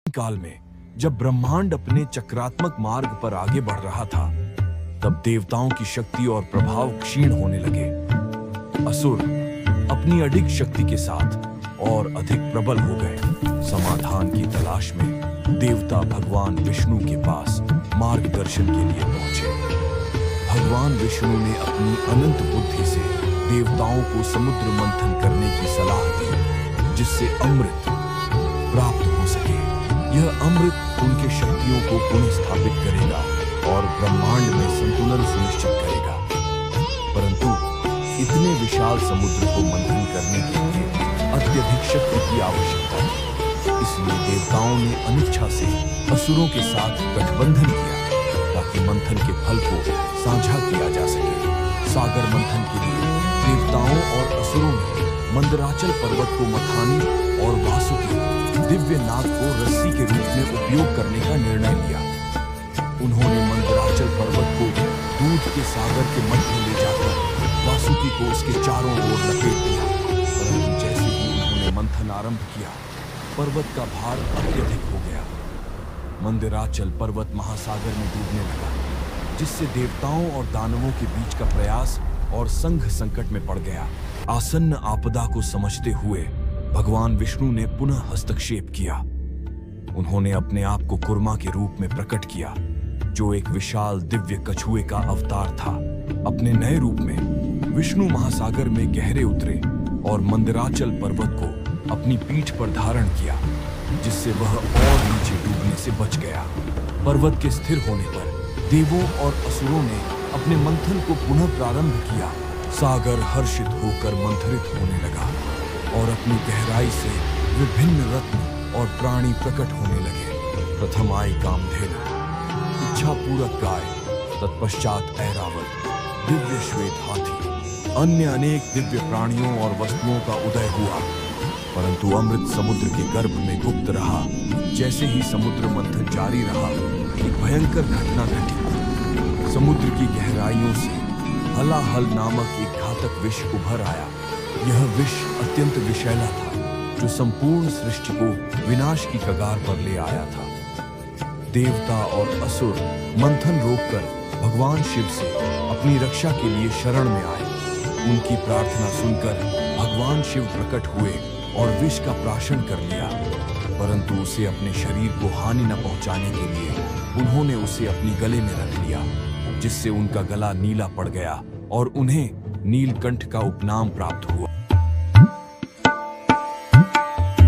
काल में जब ब्रह्मांड अपने चक्रात्मक मार्ग पर आगे बढ़ रहा था, तब देवताओं की शक्ति और प्रभाव क्षीण होने लगे। असुर अपनी अडिग शक्ति के साथ और अधिक प्रबल हो गए। समाधान की तलाश में देवता भगवान विष्णु के पास मार्गदर्शन के लिए पहुंचे। भगवान विष्णु ने अपनी अनंत बुद्धि से देवताओं को समुद्र मंथन करने की सलाह दी, जिससे अमृत प्राप्त हो सके। यह अमृत उनके शक्तियों को पुनः स्थापित करेगा और ब्रह्मांड में संतुलन सुनिश्चित करेगा। परंतु इतने विशाल समुद्र को मंथन करने के लिए अत्यधिक शक्ति की आवश्यकता थी। इसलिए देवताओं ने अनिच्छा से असुरों के साथ गठबंधन किया ताकि मंथन के फल को साझा किया जा सके। सागर मंथन के लिए देवताओं और असुरों ने मंदराचल पर्वत को मथानी और वासुकी दिव्य नाग को रस्सी के रूप में उपयोग करने का निर्णय लिया। उन्होंने मंदराचल पर्वत को दूध के सागर के मध्य ले जाकर वासुकी को उसके चारों ओर लपेट दिया। परंतु जैसे ही उन्होंने मंथन आरंभ किया, पर्वत का भार अत्यधिक हो गया। मंदराचल पर्वत महासागर में डूबने लगा, जिससे देवताओं और दानवों के बीच का प्रयास और संघ संकट में पड़ गया। आसन्न आपदा को समझते हुए भगवान विष्णु ने पुनः हस्तक्षेप किया। उन्होंने अपने आप को कुर्मा के रूप में प्रकट किया, जो एक विशाल दिव्य कछुए का अवतार था। अपने नए रूप में विष्णु महासागर में गहरे उतरे और मंदराचल पर्वत को अपनी पीठ पर धारण किया, जिससे वह और नीचे डूबने से बच गया। पर्वत के स्थिर होने पर देवों और असुरों ने अपने मंथन को पुनः प्रारंभ किया। सागर हर्षित होकर मंथरित होने लगा और अपनी गहराई से विभिन्न रत्न और प्राणी प्रकट होने लगे। प्रथम आई कामधेनु, इच्छा पूरक गाय, तत्पश्चात ऐरावत, दिव्य श्वेत हाथी, अन्य अनेक दिव्य प्राणियों और वस्तुओं का उदय हुआ। परंतु अमृत समुद्र के गर्भ में गुप्त रहा। जैसे ही समुद्र मंथन जारी रहा, एक भयंकर घटना घटी। समुद्र की गहराइयों से हलाहल नामक एक घातक विष उभर आया। यह विष अत्यंत विषैला था, जो संपूर्ण सृष्टि को विनाश की कगार पर ले आया था। देवता और असुर मंथन रोककर भगवान शिव से अपनी रक्षा के लिए शरण में आए। उनकी प्रार्थना सुनकर भगवान शिव प्रकट हुए और विष का प्राशन कर लिया। परंतु उसे अपने शरीर को हानि न पहुंचाने के लिए उन्होंने उसे अपनी गले में रख लिया, जिससे उनका गला नीला पड़ गया और उन्हें नीलकंठ का उपनाम प्राप्त हुआ।